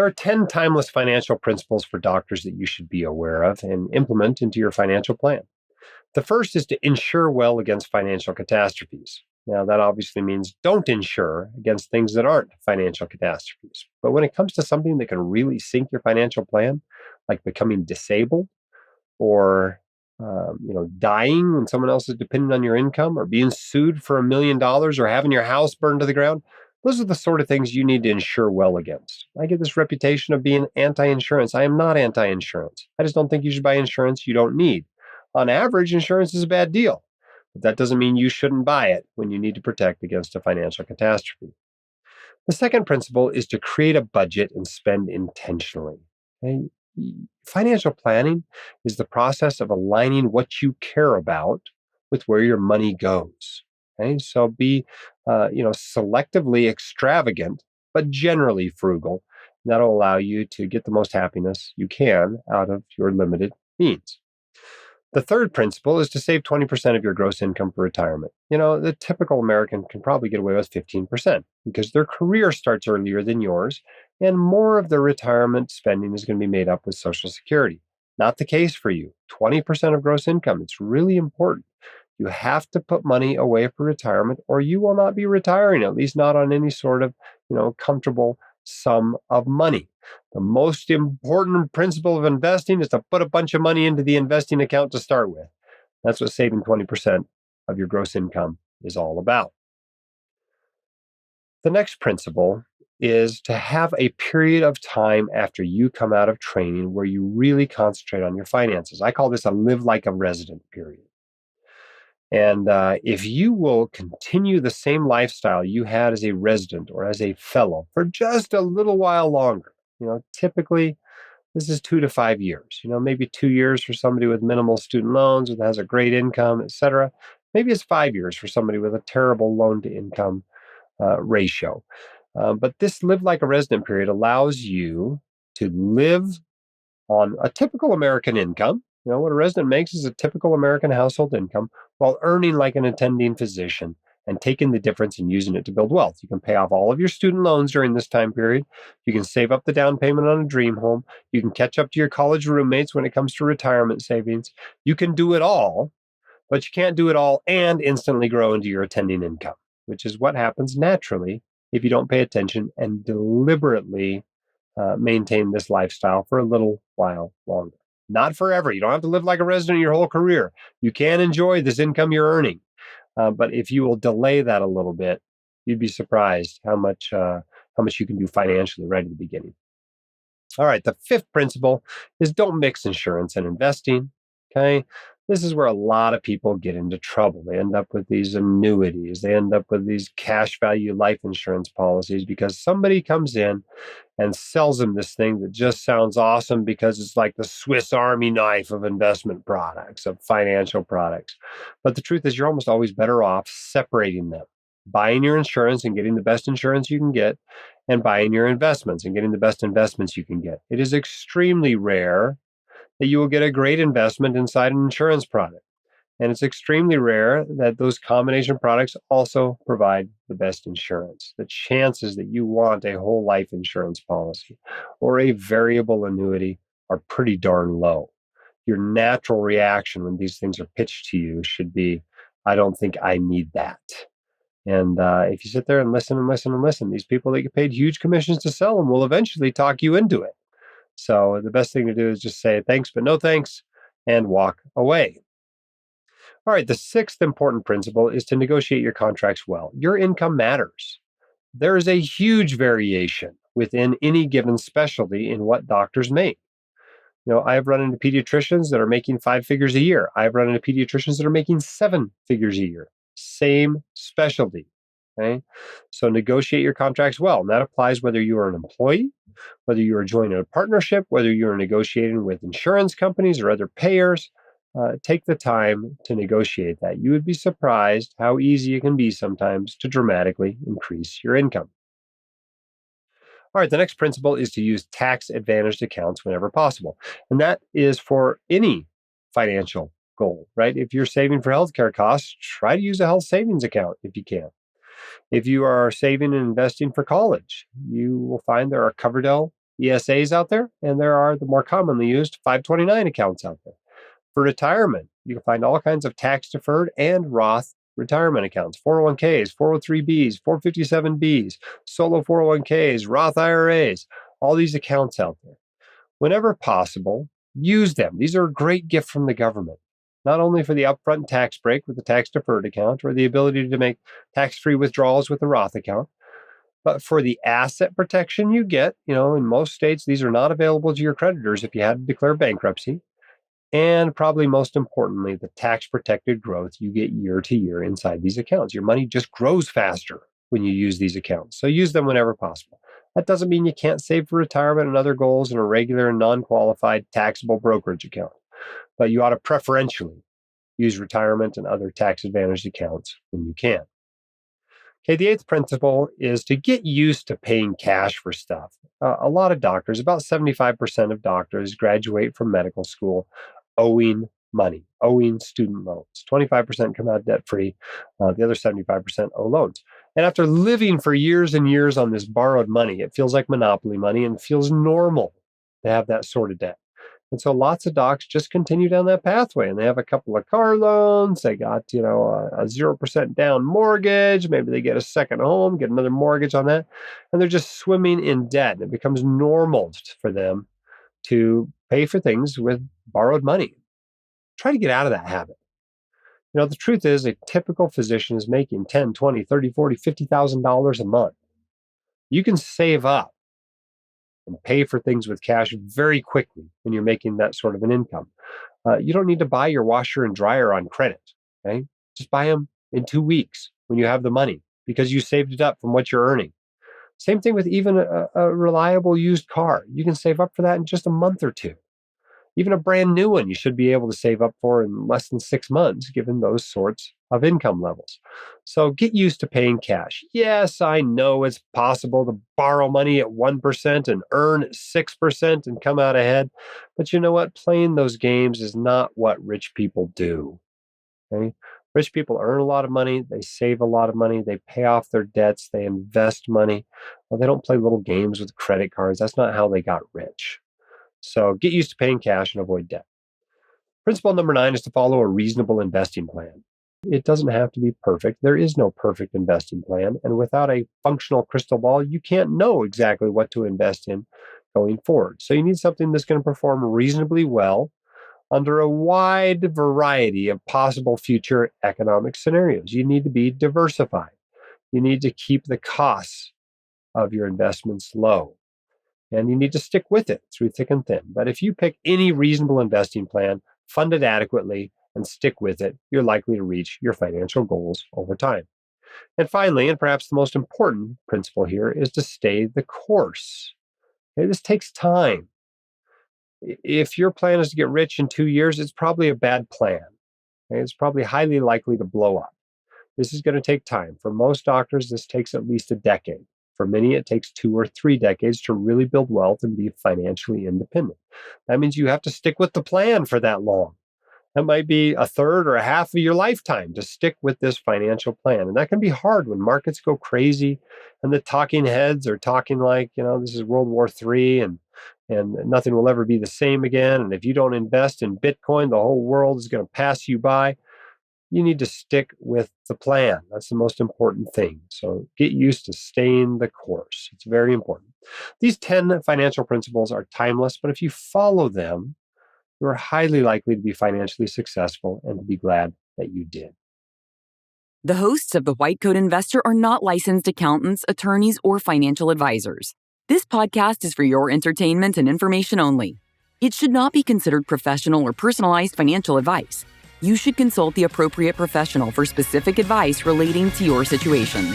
There are 10 timeless financial principles for doctors that you should be aware of and implement into your financial plan. The first is to insure well against financial catastrophes. Now, that obviously means don't insure against things that aren't financial catastrophes. But when it comes to something that can really sink your financial plan, like becoming disabled or dying when someone else is dependent on your income, or being sued for $1 million, or having your house burned to the ground, those are the sort of things you need to insure well against. I get this reputation of being anti-insurance. I am not anti-insurance. I just don't think you should buy insurance you don't need. On average, insurance is a bad deal, but that doesn't mean you shouldn't buy it when you need to protect against a financial catastrophe. The second principle is to create a budget and spend intentionally. Okay? Financial planning is the process of aligning what you care about with where your money goes. Okay? So be, selectively extravagant, but generally frugal. That'll allow you to get the most happiness you can out of your limited means. The third principle is to save 20% of your gross income for retirement. The typical American can probably get away with 15% because their career starts earlier than yours, and more of their retirement spending is going to be made up with Social Security. Not the case for you. 20% of gross income. It's really important. You have to put money away for retirement, or you will not be retiring, at least not on any sort of, comfortable sum of money. The most important principle of investing is to put a bunch of money into the investing account to start with. That's what saving 20% of your gross income is all about. The next principle is to have a period of time after you come out of training where you really concentrate on your finances. I call this a live like a resident period. And if you will continue the same lifestyle you had as a resident or as a fellow for just a little while longer, typically this is 2 to 5 years, maybe 2 years for somebody with minimal student loans that has a great income, et cetera. Maybe it's 5 years for somebody with a terrible loan to income ratio. But this live like a resident period allows you to live on a typical American income. What a resident makes is a typical American household income while earning like an attending physician and taking the difference and using it to build wealth. You can pay off all of your student loans during this time period. You can save up the down payment on a dream home. You can catch up to your college roommates when it comes to retirement savings. You can do it all, but you can't do it all and instantly grow into your attending income, which is what happens naturally if you don't pay attention and deliberately maintain this lifestyle for a little while longer. Not forever. You don't have to live like a resident your whole career. You can enjoy this income you're earning. But if you will delay that a little bit, you'd be surprised how much you can do financially right at the beginning. All right, the fifth principle is don't mix insurance and investing. Okay, this is where a lot of people get into trouble. They end up with these annuities. They end up with these cash value life insurance policies because somebody comes in and sells them this thing that just sounds awesome because it's like the Swiss Army knife of investment products, of financial products. But the truth is, you're almost always better off separating them, buying your insurance and getting the best insurance you can get, and buying your investments and getting the best investments you can get. It is extremely rare that you will get a great investment inside an insurance product. And it's extremely rare that those combination products also provide the best insurance. The chances that you want a whole life insurance policy or a variable annuity are pretty darn low. Your natural reaction when these things are pitched to you should be, I don't think I need that. And if you sit there and listen and listen and listen, these people that get paid huge commissions to sell them will eventually talk you into it. So the best thing to do is just say thanks, but no thanks, and walk away. All right, the sixth important principle is to negotiate your contracts well. Your income matters. There is a huge variation within any given specialty in what doctors make. I've run into pediatricians that are making 5 figures a year. I've run into pediatricians that are making 7 figures a year. Same specialty. Okay? So negotiate your contracts well. And that applies whether you are an employee, whether you are joining a partnership, whether you are negotiating with insurance companies or other payers. Take the time to negotiate that. You would be surprised how easy it can be sometimes to dramatically increase your income. All right, the next principle is to use tax-advantaged accounts whenever possible. And that is for any financial goal, right? If you're saving for healthcare costs, try to use a health savings account if you can. If you are saving and investing for college, you will find there are Coverdell ESAs out there, and there are the more commonly used 529 accounts out there. For retirement, you can find all kinds of tax-deferred and Roth retirement accounts, 401ks, 403bs, 457bs, solo 401ks, Roth IRAs, all these accounts out there. Whenever possible, use them. These are a great gift from the government, not only for the upfront tax break with the tax-deferred account or the ability to make tax-free withdrawals with the Roth account, but for the asset protection you get. In most states, these are not available to your creditors if you had to declare bankruptcy. And probably most importantly, the tax protected growth you get year to year inside these accounts. Your money just grows faster when you use these accounts. So use them whenever possible. That doesn't mean you can't save for retirement and other goals in a regular and non-qualified taxable brokerage account, but you ought to preferentially use retirement and other tax advantaged accounts when you can. Okay, the eighth principle is to get used to paying cash for stuff. A lot of doctors, about 75% of doctors, graduate from medical school owing money, owing student loans. 25% come out debt-free. The other 75% owe loans. And after living for years and years on this borrowed money, it feels like monopoly money and feels normal to have that sort of debt. And so lots of docs just continue down that pathway, and they have a couple of car loans. They got, a 0% down mortgage. Maybe they get a second home, get another mortgage on that. And they're just swimming in debt. And it becomes normal for them to pay for things with borrowed money. Try to get out of that habit. The truth is a typical physician is making $10, $20, $30, $40, $50,000 a month. You can save up and pay for things with cash very quickly when you're making that sort of an income. You don't need to buy your washer and dryer on credit. Okay? Just buy them in 2 weeks when you have the money because you saved it up from what you're earning. Same thing with even a reliable used car. You can save up for that in just a month or two. Even a brand new one, you should be able to save up for in less than 6 months, given those sorts of income levels. So get used to paying cash. Yes, I know it's possible to borrow money at 1% and earn 6% and come out ahead. But you know what? Playing those games is not what rich people do. Okay? Rich people earn a lot of money. They save a lot of money. They pay off their debts. They invest money. Well, they don't play little games with credit cards. That's not how they got rich. So get used to paying cash and avoid debt. Principle number 9 is to follow a reasonable investing plan. It doesn't have to be perfect. There is no perfect investing plan. And without a functional crystal ball, you can't know exactly what to invest in going forward. So you need something that's going to perform reasonably well under a wide variety of possible future economic scenarios. You need to be diversified. You need to keep the costs of your investments low. And you need to stick with it through thick and thin. But if you pick any reasonable investing plan, fund it adequately, and stick with it, you're likely to reach your financial goals over time. And finally, and perhaps the most important principle here, is to stay the course. Okay, this takes time. If your plan is to get rich in 2 years, it's probably a bad plan. Okay, it's probably highly likely to blow up. This is going to take time. For most doctors, this takes at least a decade. For many, it takes 2 or 3 decades to really build wealth and be financially independent. That means you have to stick with the plan for that long. That might be a third or a half of your lifetime to stick with this financial plan. And that can be hard when markets go crazy and the talking heads are talking like, this is World War III and nothing will ever be the same again. And if you don't invest in Bitcoin, the whole world is going to pass you by. You need to stick with the plan. That's the most important thing. So get used to staying the course. It's very important. These 10 financial principles are timeless, but if you follow them, you're highly likely to be financially successful and to be glad that you did. The hosts of The White Coat Investor are not licensed accountants, attorneys, or financial advisors. This podcast is for your entertainment and information only. It should not be considered professional or personalized financial advice. You should consult the appropriate professional for specific advice relating to your situation.